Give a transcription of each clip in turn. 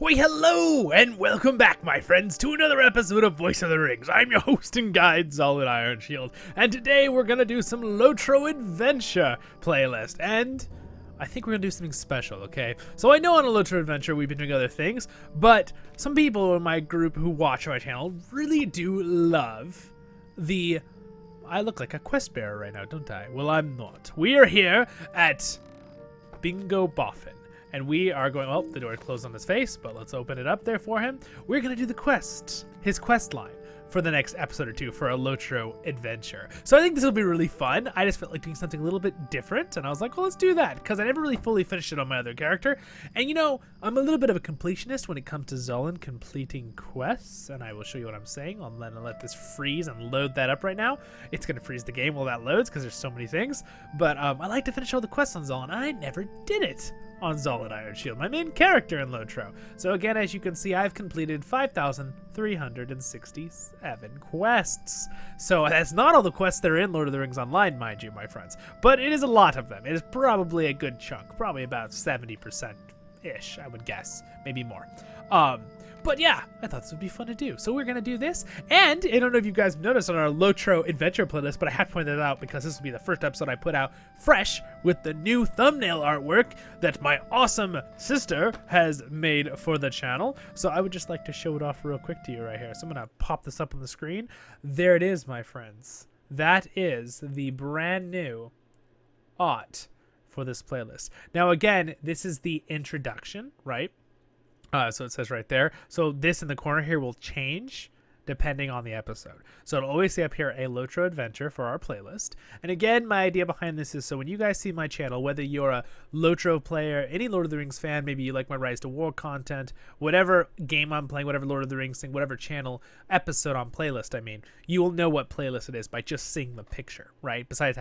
Why, hello, and welcome back, my friends, to another episode of Voice of the Rings. I'm your host and guide, Zollin Ironshield, and today we're gonna do some LOTRO Adventure playlist, and I think we're gonna do something special, okay? So I know on a LOTRO Adventure we've been doing other things, but some people in my group who watch my channel really do love the... I look like a quest bearer right now, don't I? Well, I'm not. We are here at Bingo Boffin. And we are going, well, the door closed on his face, but let's open it up there for him. We're going to do the quest, his quest line, for the next episode or two for a LOTRO adventure. So I think this will be really fun. I just felt like doing something a little bit different, and I was like, well, let's do that, because I never really fully finished it on my other character. And you know, I'm a little bit of a completionist when it comes to Zollin completing quests, and I will show you what I'm saying. I'm going to let this freeze and load that up right now. It's going to freeze the game while that loads, because there's so many things. But I like to finish all the quests on Zollin, and I never did it on Zollin Ironshield, my main character in LOTRO. So again, as you can see, I've completed 5,367 quests. So that's not all the quests that are in Lord of the Rings Online, mind you, my friends. But it is a lot of them. It is probably a good chunk, probably about 70%-ish, I would guess, maybe more. But yeah, I thought this would be fun to do. So we're going to do this. And I don't know if you guys noticed on our LOTRO adventure playlist, but I have to point that out because this will be the first episode I put out fresh with the new thumbnail artwork that my awesome sister has made for the channel. So I would just like to show it off real quick to you right here. So I'm going to pop this up on the screen. There it is, my friends. That is the brand new art for this playlist. Now, again, this is the introduction, right? So it says right there. So this in the corner here will change depending on the episode. So it'll always say up here a LOTRO adventure for our playlist. And again, my idea behind this is so when you guys see my channel, whether you're a LOTRO player, any Lord of the Rings fan, maybe you like my Rise to War content, whatever game I'm playing, whatever Lord of the Rings thing, whatever channel episode on playlist, I mean, you will know what playlist it is by just seeing the picture, right? Besides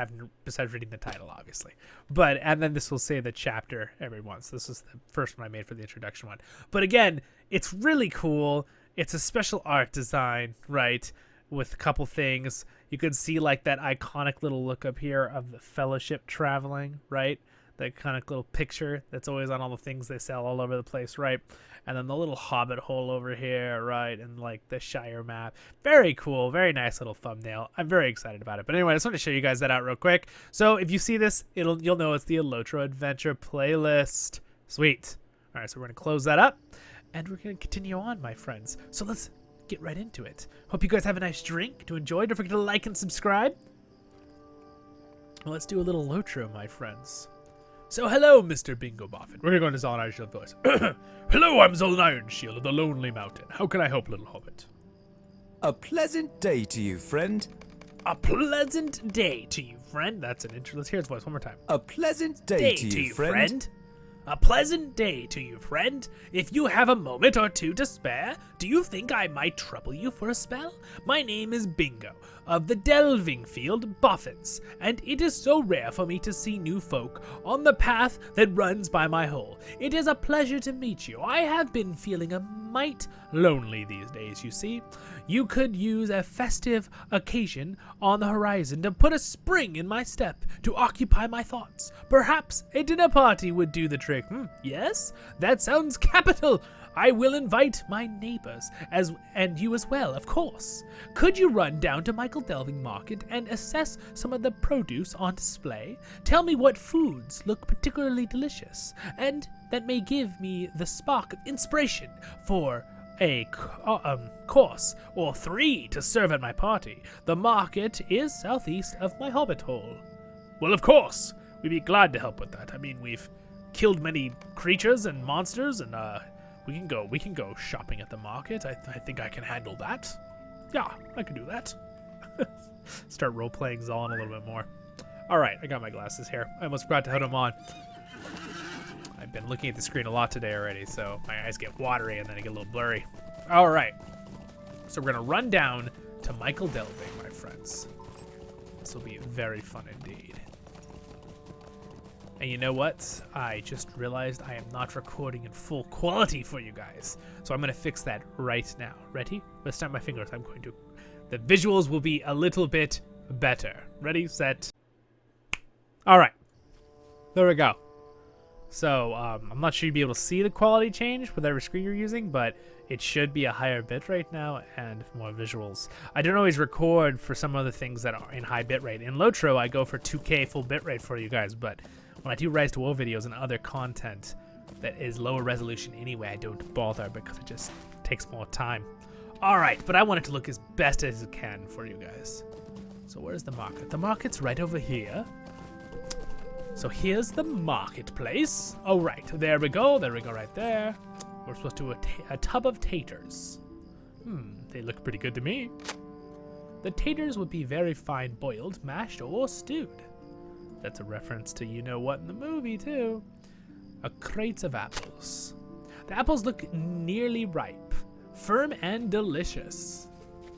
reading the title, obviously. And then this will say the chapter every once. This is the first one I made for the introduction one. But again, it's really cool. It's a special art design, right, with a couple things. You can see like that iconic little look up here of the Fellowship traveling, right? That iconic little picture that's always on all the things they sell all over the place, right? And then the little hobbit hole over here, right? And like the Shire map. Very cool, very nice little thumbnail. I'm very excited about it. But anyway, I just want to show you guys that out real quick. So if you see this, you'll know it's the LOTRO Adventure playlist. Sweet. All right, so we're going to close that up. And we're going to continue on, my friends. So let's get right into it. Hope you guys have a nice drink to enjoy. Don't forget to like and subscribe. Well, let's do a little LOTRO, my friends. So hello, Mr. Bingo Boffin. We're going to go into Zollin Ironshield voice. Hello, I'm Zollin Ironshield of the Lonely Mountain. How can I help, little hobbit? A pleasant day to you, friend. A pleasant day to you, friend. That's an intro. Let's hear his voice one more time. A pleasant day to you, friend. A pleasant day to you, friend. If you have a moment or two to spare, do you think I might trouble you for a spell? My name is Bingo, of the delving field Boffins, and it is so rare for me to see new folk on the path that runs by my hole. It is a pleasure to meet you. I have been feeling a mite lonely these days, you see. You could use a festive occasion on the horizon to put a spring in my step, to occupy my thoughts. Perhaps a dinner party would do the trick. Yes? That sounds capital. I will invite my neighbors, and you as well, of course. Could you run down to Michael Delving Market and assess some of the produce on display? Tell me what foods look particularly delicious, and that may give me the spark of inspiration for a course or three to serve at my party. The market is southeast of my hobbit hole. Well, of course, we'd be glad to help with that. I mean, we've killed many creatures and monsters, and we can go shopping at the market. I think I can handle that. Yeah, I can do that. Start role-playing Zollin a little bit more. All right, I got my glasses here. I almost forgot to put them on. I've been looking at the screen a lot today already, so my eyes get watery and then I get a little blurry. All right, so we're gonna run down to Michael Delving, my friends. This will be very fun indeed. And you know what? I just realized I am not recording in full quality for you guys. So I'm gonna fix that right now. Ready? Let's snap my fingers. The visuals will be a little bit better. Ready, set. All right, there we go. So I'm not sure you'd be able to see the quality change with every screen you're using, but it should be a higher bitrate now and more visuals. I don't always record for some other things that are in high bitrate. In LOTRO, I go for 2K full bitrate for you guys, but when I do Rise to Woe videos and other content that is lower resolution anyway, I don't bother because it just takes more time. All right, but I want it to look as best as it can for you guys. So where's the market? The market's right over here. So here's the marketplace. Oh, right. There we go. There we go right there. We're supposed to do a tub of taters. They look pretty good to me. The taters would be very fine boiled, mashed, or stewed. That's a reference to you-know-what in the movie, too. A crate of apples. The apples look nearly ripe, firm and delicious.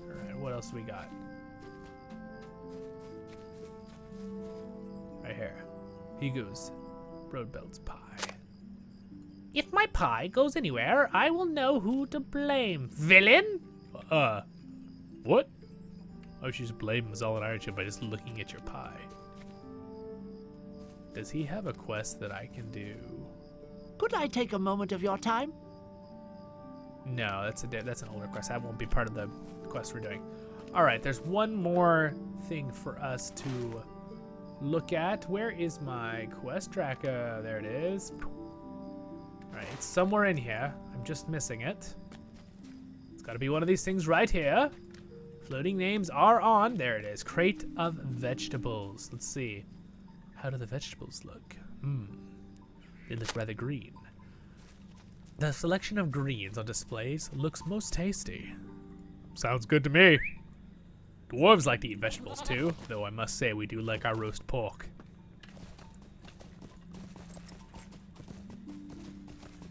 All right, what else we got? Right here. Higu's Broadbelt's pie. If my pie goes anywhere, I will know who to blame. Villain? What? Oh, she's blaming Zollin Ironshield by just looking at your pie. Does he have a quest that I can do? Could I take a moment of your time? No, that's an older quest. That won't be part of the quest we're doing. All right, there's one more thing for us to look at. Where is my quest tracker? There it is. All right, it's somewhere in here. I'm just missing it. It's got to be one of these things right here. Floating names are on. There it is. Crate of vegetables. Let's see. How do the vegetables look? They look rather green. The selection of greens on displays looks most tasty. Sounds good to me. Dwarves like to eat vegetables too, though I must say we do like our roast pork.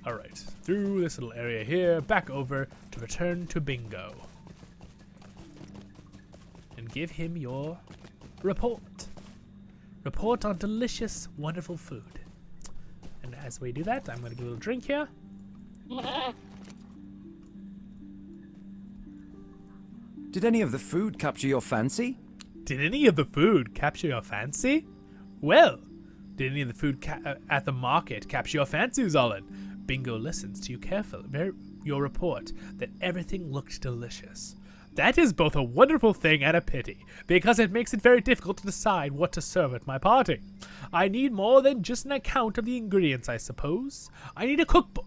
Alright, through this little area here, back over to return to Bingo. And give him your report. Report on delicious, wonderful food. And as we do that, I'm going to get a little drink here. Did any of the food capture your fancy? Did any of the food capture your fancy? Well, did any of the food at the market capture your fancy, Zollin? Bingo listens to you carefully. Your report that everything looked delicious. That is both a wonderful thing and a pity, because it makes it very difficult to decide what to serve at my party. I need more than just an account of the ingredients, I suppose. I need a cookbook.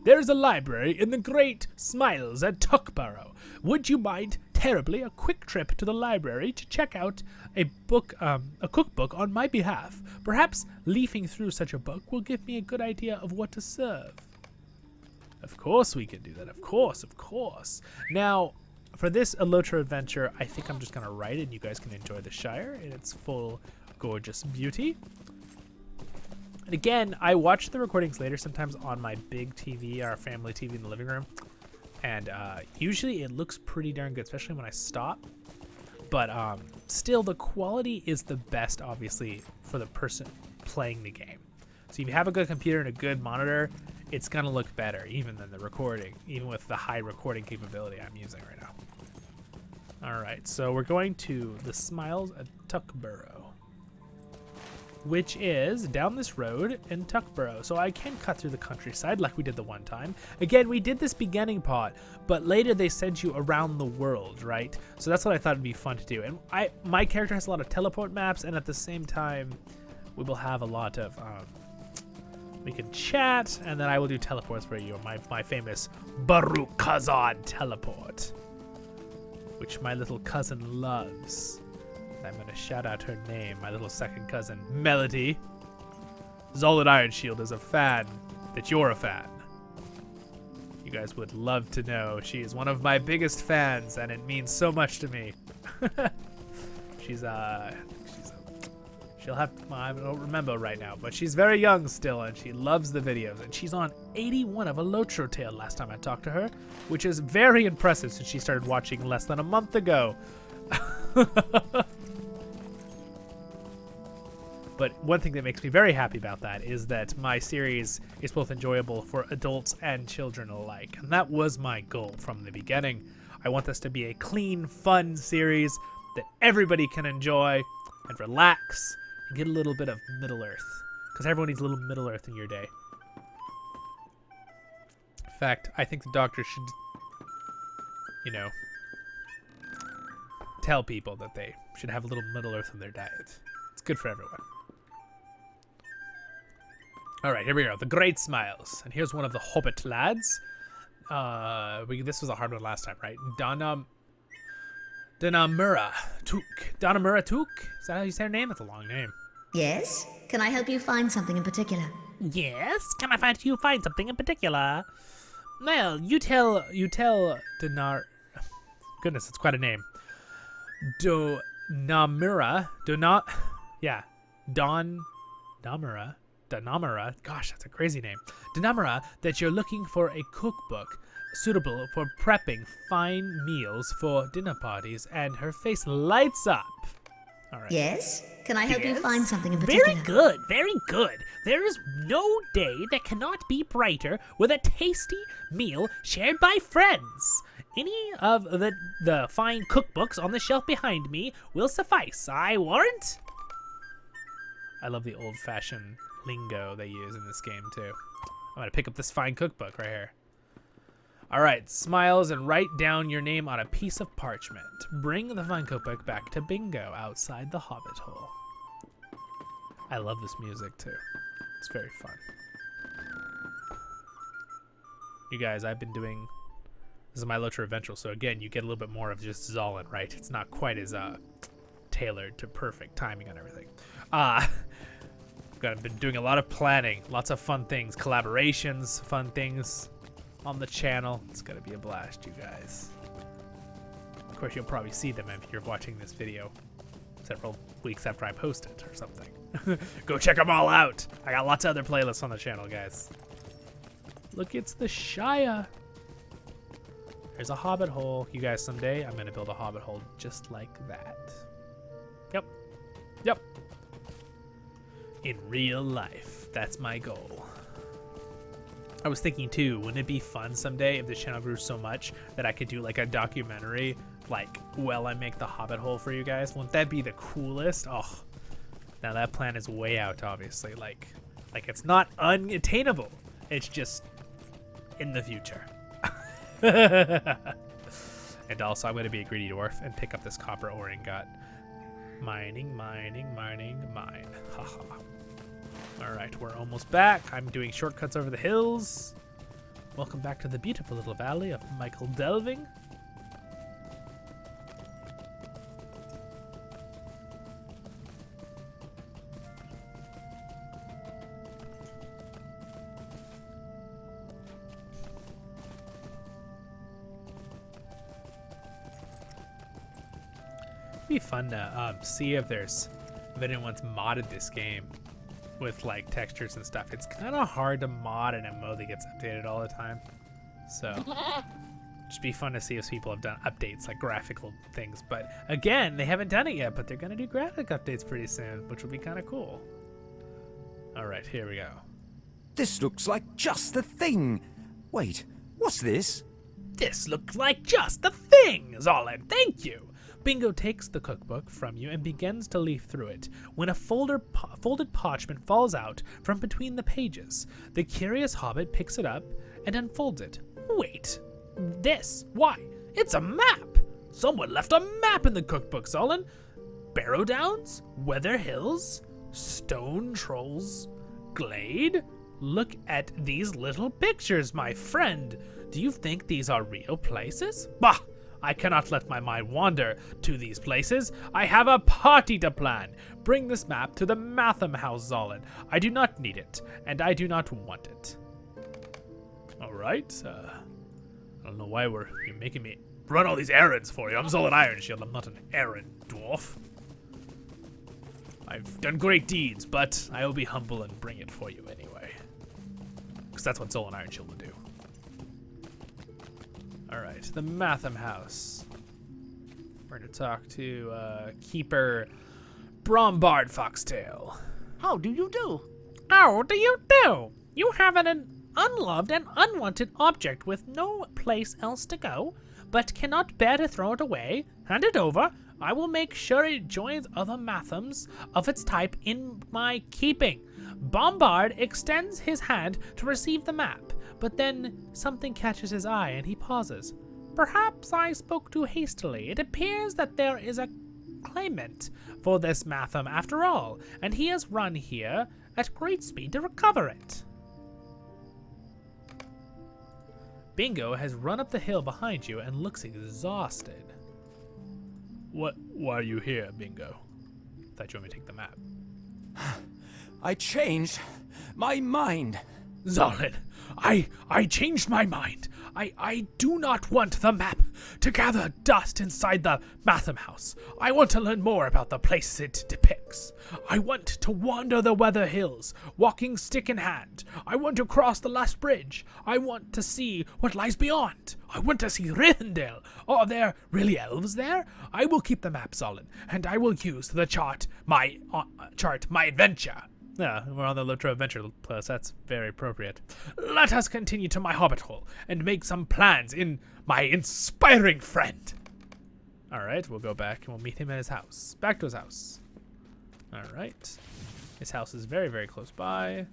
There's a library in the Great Smiles at Tuckborough. Would you mind terribly a quick trip to the library to check out a cookbook on my behalf? Perhaps leafing through such a book will give me a good idea of what to serve. Of course we can do that. Of course, of course. Now, for this LOTRO adventure, I think I'm just going to write it and you guys can enjoy the Shire in its full gorgeous beauty. And again, I watch the recordings later sometimes on my big TV, our family TV in the living room. And usually it looks pretty darn good, especially when I stop. But still, the quality is the best, obviously, for the person playing the game. So if you have a good computer and a good monitor, it's going to look better, even than the recording, even with the high recording capability I'm using right now. All right, so we're going to the Smiles at Tuckborough, which is down this road in Tuckborough. So I can cut through the countryside like we did the one time. Again, we did this beginning part, but later they sent you around the world, right? So that's what I thought would be fun to do. And my character has a lot of teleport maps, and at the same time, we will have a lot of, we can chat, and then I will do teleports for you, my famous Baruch Kazan teleport, which my little cousin loves. I'm going to shout out her name, my little second cousin, Melody. Zollin Ironshield is a fan that you're a fan. You guys would love to know she is one of my biggest fans, and it means so much to me. She'll have, I don't remember right now, but she's very young still, and she loves the videos. And she's on 81 of a LOTRO tale last time I talked to her, which is very impressive since she started watching less than a month ago. But one thing that makes me very happy about that is that my series is both enjoyable for adults and children alike. And that was my goal from the beginning. I want this to be a clean, fun series that everybody can enjoy and relax and get a little bit of Middle Earth. Because everyone needs a little Middle Earth in your day. In fact, I think the doctor should, you know, tell people that they should have a little Middle Earth in their diet. It's good for everyone. All right, here we go. The Great Smiles. And here's one of the Hobbit lads. This was a hard one last time, right? Danamura Took. Danamura Took? Is that how you say her name? That's a long name. Yes? Can I help you find something in particular? Yes? Can I find something in particular? Well, you tell Danar... Goodness, it's quite a name. Danamura. Danamura. Gosh, that's a crazy name. Danamura, that you're looking for a cookbook suitable for prepping fine meals for dinner parties, and her face lights up. All right. Yes? Can I help you find something in particular? Very good, very good. There is no day that cannot be brighter with a tasty meal shared by friends. Any of the fine cookbooks on the shelf behind me will suffice, I warrant. I love the old-fashioned lingo they use in this game, too. I'm going to pick up this fine cookbook right here. All right, Smiles, and write down your name on a piece of parchment. Bring the fine cookbook back to Bingo outside the Hobbit hole. I love this music, too. It's very fun. You guys, I've been doing... This is my LOTRO Eventual, so again, you get a little bit more of just Zollin, right? It's not quite as tailored to perfect timing on everything. I've been doing a lot of planning, lots of fun things, collaborations, fun things on the channel. It's gonna be a blast, you guys. Of course, you'll probably see them if you're watching this video several weeks after I post it or something. Go check them all out. I got lots of other playlists on the channel, guys. Look, it's the Shire. There's a Hobbit hole. You guys, someday I'm gonna build a Hobbit hole just like that. Yep. In real life, that's my goal. I was thinking too, wouldn't it be fun someday if the channel grew so much that I could do like a documentary, like while I make the Hobbit hole for you guys? Wouldn't that be the coolest? Oh, now that plan is way out, obviously. Like it's not unattainable. It's just in the future. And also, I'm going to be a greedy dwarf and pick up this copper ore ingot. Mining. Haha. Alright, we're almost back. I'm doing shortcuts over the hills. Welcome back to the beautiful little valley of Michael Delving. It'd be fun to see if anyone's modded this game with like textures and stuff. It's kind of hard to mod an MMO that gets updated all the time. So just be fun to see if people have done updates, like graphical things. But again, they haven't done it yet, but they're going to do graphic updates pretty soon, which will be kind of cool. All right, here we go. This looks like just the thing. Wait, what's this? This looks like just the thing, Zollin. Thank you. Bingo takes the cookbook from you and begins to leaf through it when a folded parchment falls out from between the pages. The curious hobbit picks it up and unfolds it. Wait, this? Why? It's a map! Someone left a map in the cookbook, Zollin. Barrow Downs? Weather Hills? Stone Trolls? Glade? Look at these little pictures, my friend. Do you think these are real places? Bah! I cannot let my mind wander to these places. I have a party to plan. Bring this map to the Matham House, Zollin. I do not need it, and I do not want it. All right. I don't know why you're making me run all these errands for you. I'm Zollin Ironshield. I'm not an errand dwarf. I've done great deeds, but I will be humble and bring it for you anyway. Because that's what Zollin Ironshield would do. Alright, the Matham House. We're going to talk to Keeper Brombard Foxtail. How do you do? How do you do? You have an unloved and unwanted object with no place else to go, but cannot bear to throw it away. Hand it over. I will make sure it joins other Mathams of its type in my keeping. Bombard extends his hand to receive the map, but then something catches his eye and he pauses. Perhaps I spoke too hastily. It appears that there is a claimant for this Matham after all, and he has run here at great speed to recover it. Bingo has run up the hill behind you and looks exhausted. Why are you here, Bingo? Thought you want me to take the map. I changed my mind. Zollin, I changed my mind. I do not want the map to gather dust inside the Matham house. I want to learn more about the places it depicts. I want to wander the Weather Hills, walking stick in hand. I want to cross the last bridge. I want to see what lies beyond. I want to see Rivendell. Are there really elves there? I will keep the map, Zollin, and I will use the chart my adventure. Yeah, we're on the LOTRO adventure plus. That's very appropriate. Let us continue to my hobbit hole and make some plans in my inspiring friend. All right, we'll go back and we'll meet him at his house. Back to his house. All right. His house is very, very close by.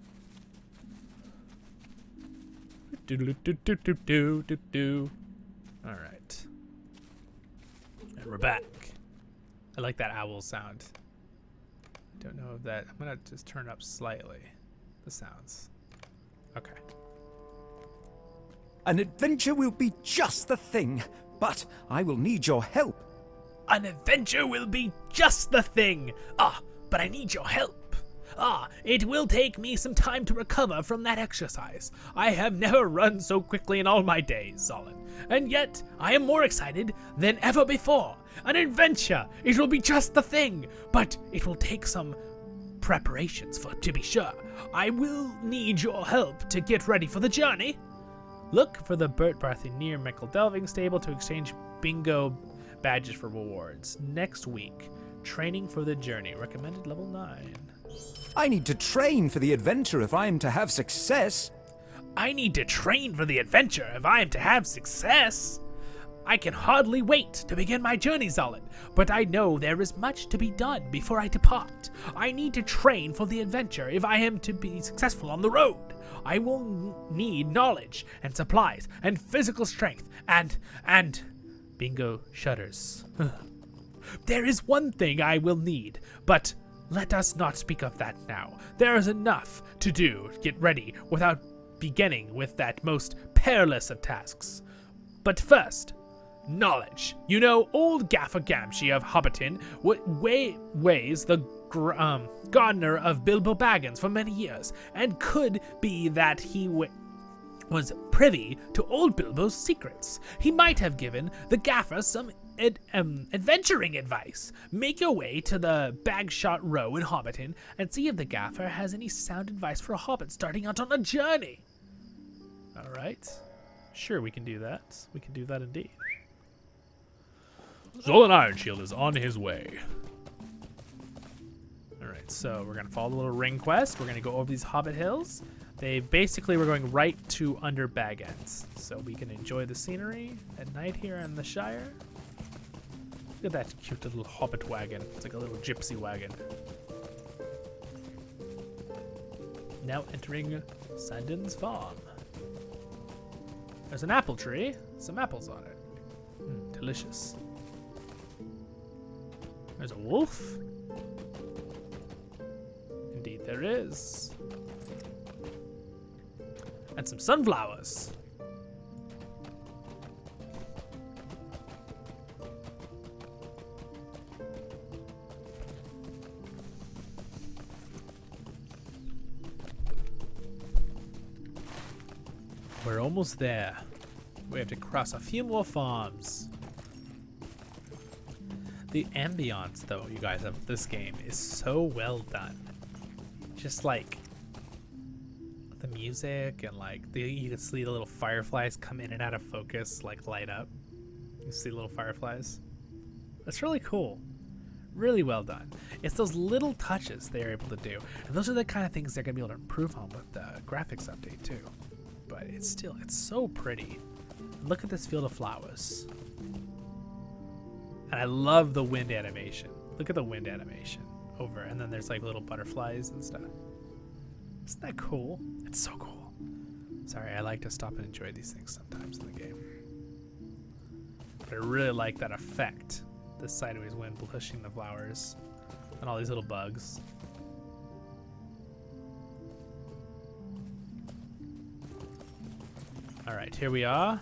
All right. And we're back. I like that owl sound. Don't know if that. I'm gonna just turn up slightly the sounds. Okay. An adventure will be just the thing, but I will need your help. An adventure will be just the thing. But I need your help. It will take me some time to recover from that exercise. I have never run so quickly in all my days, Zollin. And yet, I am more excited than ever before. An adventure! It will be just the thing, but it will take some preparations to be sure. I will need your help to get ready for the journey. Look for the Burt Barthy near Michael Delving stable to exchange bingo badges for rewards. Next week, training for the journey. Recommended level 9. I need to train for the adventure if I am to have success. I need to train for the adventure if I am to have success. I can hardly wait to begin my journey, Zollin, but I know there is much to be done before I depart. I need to train for the adventure if I am to be successful on the road. I will need knowledge and supplies and physical strength and Bingo shudders. There is one thing I will need, but let us not speak of that now. There is enough to do to get ready without beginning with that most perilous of tasks. But first, knowledge. You know, old Gaffer Gamgee of Hobbiton ways the gardener of Bilbo Baggins for many years, and could be that he was privy to old Bilbo's secrets. He might have given the Gaffer some adventuring advice. Make your way to the Bagshot Row in Hobbiton and see if the Gaffer has any sound advice for a hobbit starting out on a journey. All right. Sure, we can do that. We can do that indeed. Zollin Ironshield is on his way. Alright, so we're going to follow the little ring quest. We're going to go over these hobbit hills. We're going right to under Bag Ends. So we can enjoy the scenery at night here in the Shire. Look at that cute little hobbit wagon. It's like a little gypsy wagon. Now entering Sandon's farm. There's an apple tree. Some apples on it. Delicious. There's a wolf. Indeed there is. And some sunflowers. We're almost there. We have to cross a few more farms. The ambiance, though, you guys, of this game is so well done. Just like the music and like you can see the little fireflies come in and out of focus, like light up. You see little fireflies. That's really cool. Really well done. It's those little touches they're able to do, and those are the kind of things they're gonna be able to improve on with the graphics update too. But it's so pretty. Look at this field of flowers. And I love the wind animation. Look at the wind animation over, and then there's like little butterflies and stuff. Isn't that cool? It's so cool. Sorry, I like to stop and enjoy these things sometimes in the game. But I really like that effect. The sideways wind pushing the flowers and all these little bugs. All right, here we are.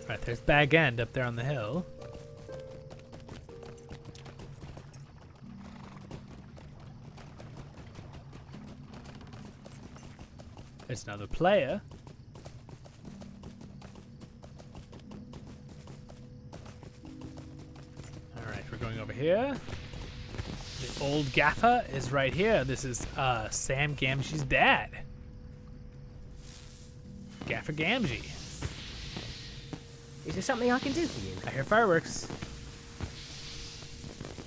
All right, there's Bag End up there on the hill. There's another player. Alright, we're going over here. The old gaffer is right here. This is Sam Gamgee's dad. Gaffer Gamgee. Is there something I can do for you? I hear fireworks.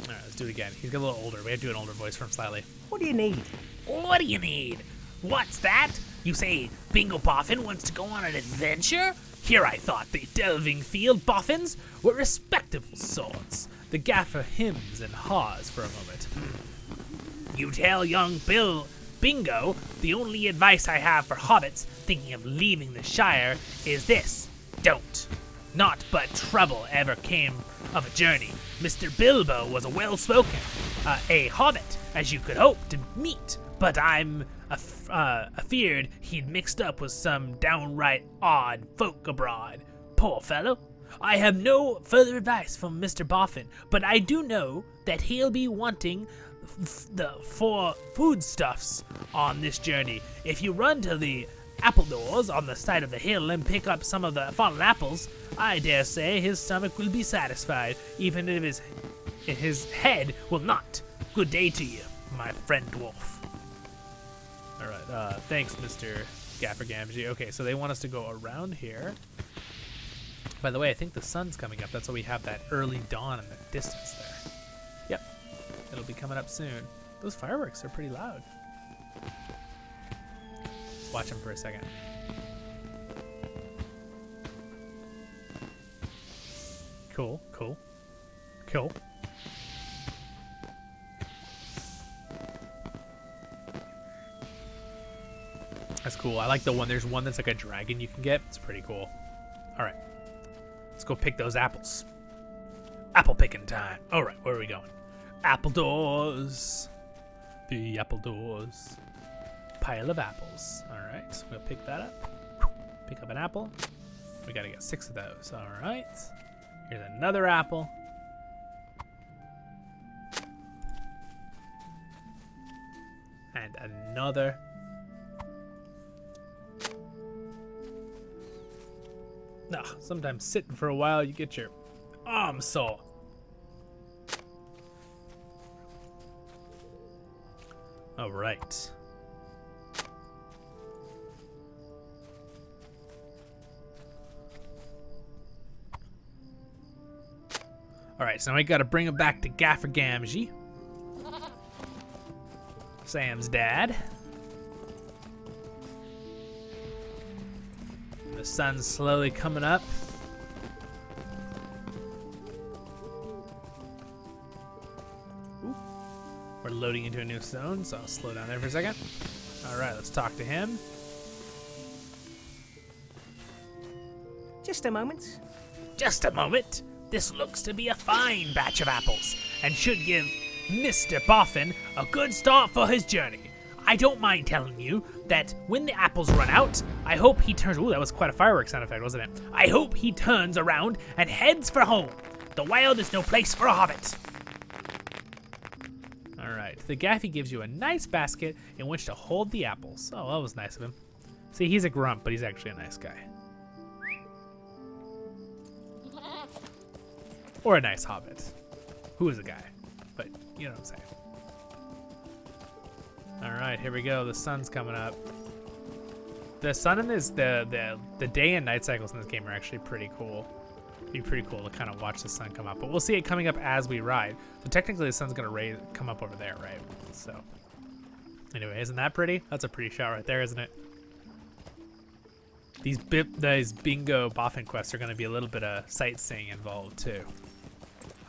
Alright, let's do it again. He's got a little older. We have to do an older voice for him slightly. What do you need? What do you need? What's that? You say Bingo Boffin wants to go on an adventure? Here I thought the delving field boffins were respectable sorts. The gaffer hems and haws for a moment. You tell young Bingo the only advice I have for hobbits thinking of leaving the Shire is this. Don't. Not but trouble ever came of a journey. Mr. Bilbo was a well-spoken, a hobbit, as you could hope to meet, but I'm afeared he'd mixed up with some downright odd folk abroad. Poor fellow. I have no further advice from Mr. Boffin, but I do know that he'll be wanting for foodstuffs on this journey. If you run to the apple doors on the side of the hill and pick up some of the fallen apples, I dare say his stomach will be satisfied, even if his head will not. Good day to you, my friend dwarf. All right, thanks, Mr. Gaffer Gamgee. Okay, so they want us to go around here. By the way, I think the sun's coming up. That's why we have that early dawn in the distance there. Yep, it'll be coming up soon. Those fireworks are pretty loud. Watch them for a second. Cool, cool, cool. That's cool. I like the one. There's one that's like a dragon you can get. It's pretty cool. All right. Let's go pick those apples. Apple picking time. All right, where are we going? Apple doors. The apple doors. Pile of apples. All right, so we'll pick that up. Pick up an apple. We got to get 6 of those. All right. Here's another apple. And another. Nah, sometimes sitting for a while, you get your arm sore. All right. All right, so now we got to bring him back to Gaffer Gamgee, Sam's dad. The sun's slowly coming up. Ooh. We're loading into a new zone, so I'll slow down there for a second. All right, let's talk to him. Just a moment. Just a moment. This looks to be a fine batch of apples and should give Mr. Boffin a good start for his journey. I don't mind telling you that when the apples run out, I hope he turns... Ooh, that was quite a fireworks sound effect, wasn't it? I hope he turns around and heads for home. The wild is no place for a hobbit. All right, the Gaffy gives you a nice basket in which to hold the apples. Oh, that was nice of him. See, he's a grump, but he's actually a nice guy. Or a nice hobbit. Who is a guy? But you know what I'm saying. All right, here we go. The sun's coming up. The sun in this, the day and night cycles in this game are actually pretty cool. It'd be pretty cool to kind of watch the sun come up, but we'll see it coming up as we ride. So technically, the sun's gonna come up over there, right? So anyway, isn't that pretty? That's a pretty shot right there, isn't it? These bingo Boffin quests are going to be a little bit of sightseeing involved too.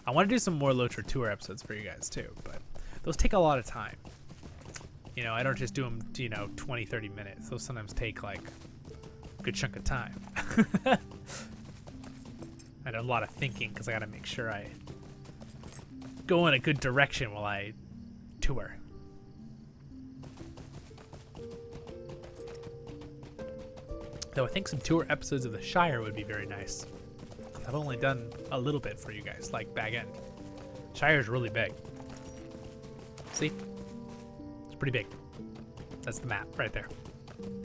I want to do some more LOTRO tour episodes for you guys too, but those take a lot of time. You know, I don't just do them, you know, 20, 30 minutes. Those sometimes take like a good chunk of time. I do a lot of thinking because I got to make sure I go in a good direction while I tour. Though I think some tour episodes of the Shire would be very nice. I've only done a little bit for you guys, like Bag End. Shire's really big. See? It's pretty big. That's the map right there.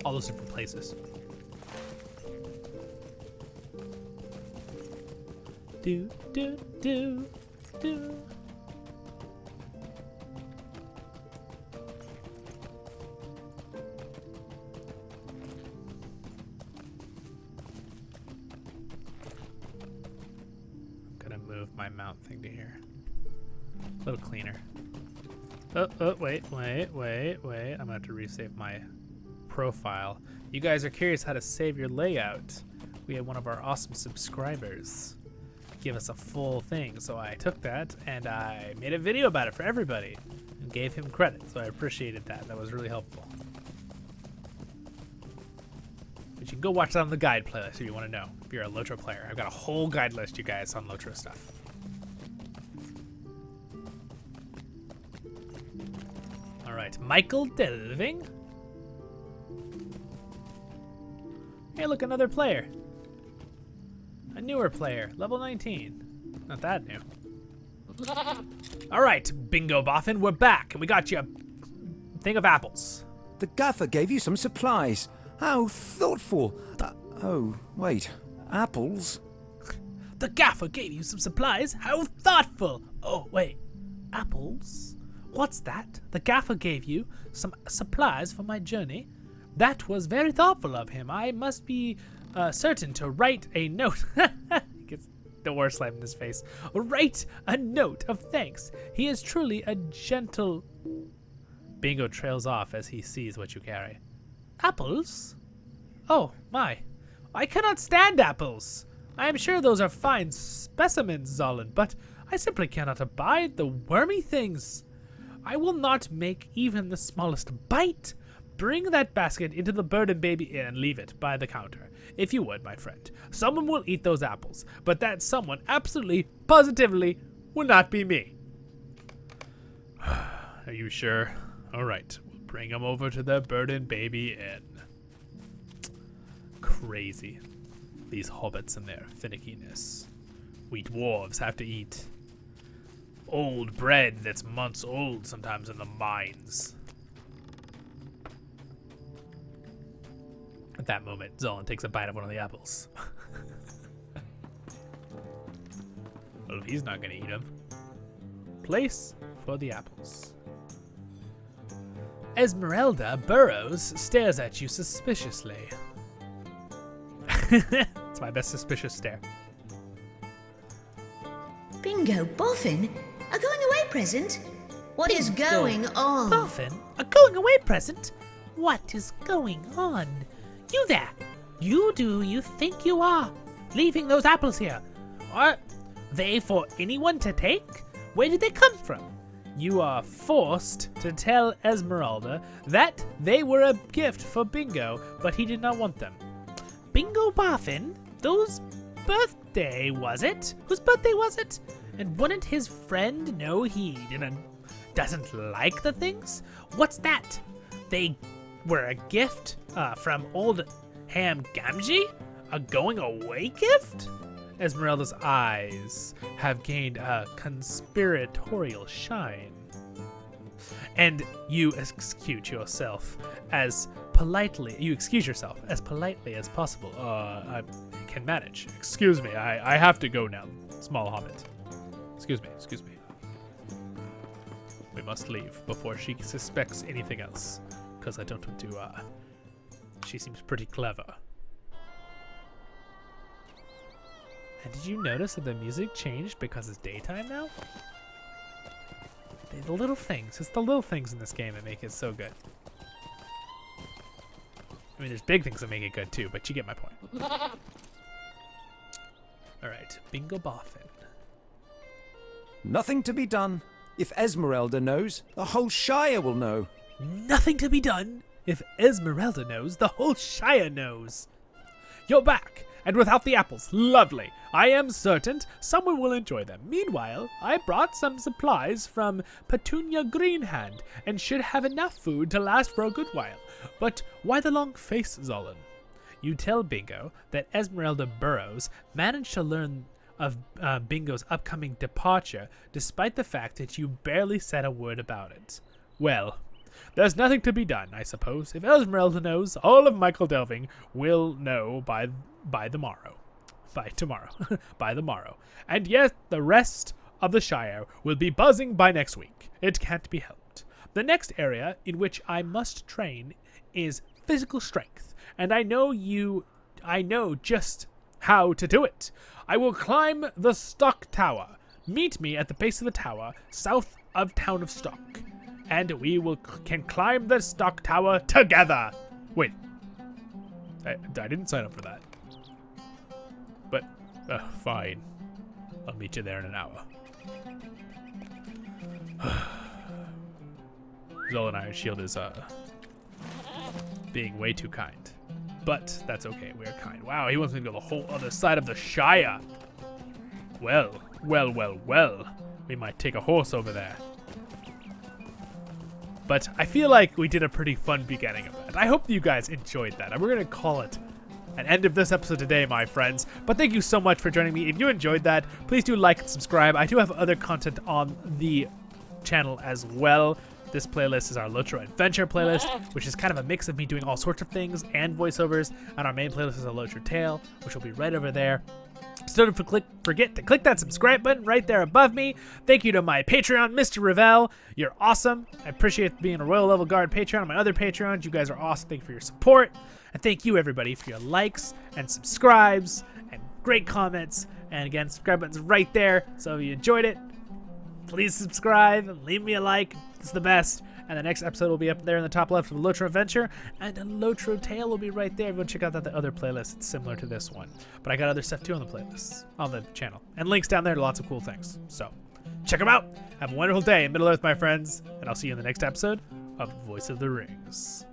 All those different places. Do, do, do, do. My mount thing to here. A little cleaner. Oh, wait. I'm gonna have to resave my profile. You guys are curious how to save your layout. We had one of our awesome subscribers give us a full thing, so I took that and I made a video about it for everybody and gave him credit, so I appreciated that. That was really helpful. But you can go watch that on the guide playlist if you want to know, if you're a LOTRO player. I've got a whole guide list, you guys, on LOTRO stuff. Alright, Michael Delving. Hey, look, another player. A newer player, level 19. Not that new. Alright, Bingo Boffin, we're back, and we got you a thing of apples. The gaffer gave you some supplies. How thoughtful. Oh, wait. Apples? The gaffer gave you some supplies. How thoughtful. Oh, wait. Apples? What's that? The gaffer gave you some supplies for my journey? That was very thoughtful of him. I must be certain to write a note. He gets the worst slap in his face. Write a note of thanks. He is truly a gentle... Bingo trails off as he sees what you carry. Apples? Oh, my. I cannot stand apples. I am sure those are fine specimens, Zollin, but I simply cannot abide the wormy things. I will not make even the smallest bite. Bring that basket into the Bird and Baby Inn and leave it by the counter. If you would, my friend. Someone will eat those apples, but that someone absolutely, positively, will not be me. Are you sure? All right, we'll bring them over to the Bird and Baby Inn. Crazy. These hobbits and their finickiness. We dwarves have to eat old bread that's months old sometimes in the mines. At that moment, Zollin takes a bite of one of the apples. Well, he's not gonna eat them. Place for the apples. Esmeralda Burrows stares at you suspiciously. It's my best suspicious stare. Bingo Boffin? A going away present? What is going on? Boffin, a going away present? What is going on? You there! You do you think you are? Leaving those apples here? Are they for anyone to take? Where did they come from? You are forced to tell Esmeralda that they were a gift for Bingo, but he did not want them. Bingo Boffin? Whose birthday was it? Whose birthday was it? And wouldn't his friend know he doesn't like the things? What's that? They were a gift from old Ham Gamgee? A going away gift? Esmeralda's eyes have gained a conspiratorial shine. And you excuse yourself as politely as possible. I can manage. Excuse me, I have to go now, small hobbit. Excuse me. We must leave before she suspects anything else, because I don't want to, she seems pretty clever. And did you notice that the music changed because it's daytime now? The little things. It's the little things in this game that make it so good. I mean, there's big things that make it good too, but you get my point. All right, Bingo Boffin. Nothing to be done. If Esmeralda knows, the whole Shire will know. Nothing to be done. If Esmeralda knows, the whole Shire knows. You're back, and without the apples. Lovely. I am certain someone will enjoy them. Meanwhile, I brought some supplies from Petunia Greenhand, and should have enough food to last for a good while. But why the long face, Zollin? You tell Bingo that Esmeralda Burrows managed to learn of Bingo's upcoming departure, despite the fact that you barely said a word about it. Well, there's nothing to be done, I suppose. If Esmeralda knows, all of Michael Delving will know by the morrow. By tomorrow. By the morrow. And yet the rest of the Shire will be buzzing by next week. It can't be helped. The next area in which I must train is physical strength, and I know just how to do it. I will climb the Stock Tower. Meet me at the base of the tower, south of town of Stock, and we can climb the Stock Tower together. Wait, I didn't sign up for that. But fine, I'll meet you there in an hour. Zollin Ironshield is being way too kind. But that's okay, we're kind. Wow, he wants me to go the whole other side of the Shire. Well. We might take a horse over there. But I feel like we did a pretty fun beginning of that. I hope you guys enjoyed that. And we're going to call it an end of this episode today, my friends. But thank you so much for joining me. If you enjoyed that, please do like and subscribe. I do have other content on the channel as well. This playlist is our LOTRO Adventure playlist, which is kind of a mix of me doing all sorts of things and voiceovers. And our main playlist is a LOTRO Tale, which will be right over there. So don't forget to click that subscribe button right there above me. Thank you to my Patreon, MrRevel. You're awesome. I appreciate being a Royal Level Guard Patreon and my other Patreons. You guys are awesome. Thank you for your support. And thank you, everybody, for your likes and subscribes and great comments. And again, subscribe button's right there. So if you enjoyed it, please subscribe and leave me a like. It's the best. And the next episode will be up there in the top left of LOTRO Adventure, and a LOTRO Tale will be right there. Go check out the other playlist. It's similar to this one. But I got other stuff too on the playlists, on the channel. And links down there to lots of cool things. So check them out. Have a wonderful day in Middle Earth, my friends. And I'll see you in the next episode of Voice of the Rings.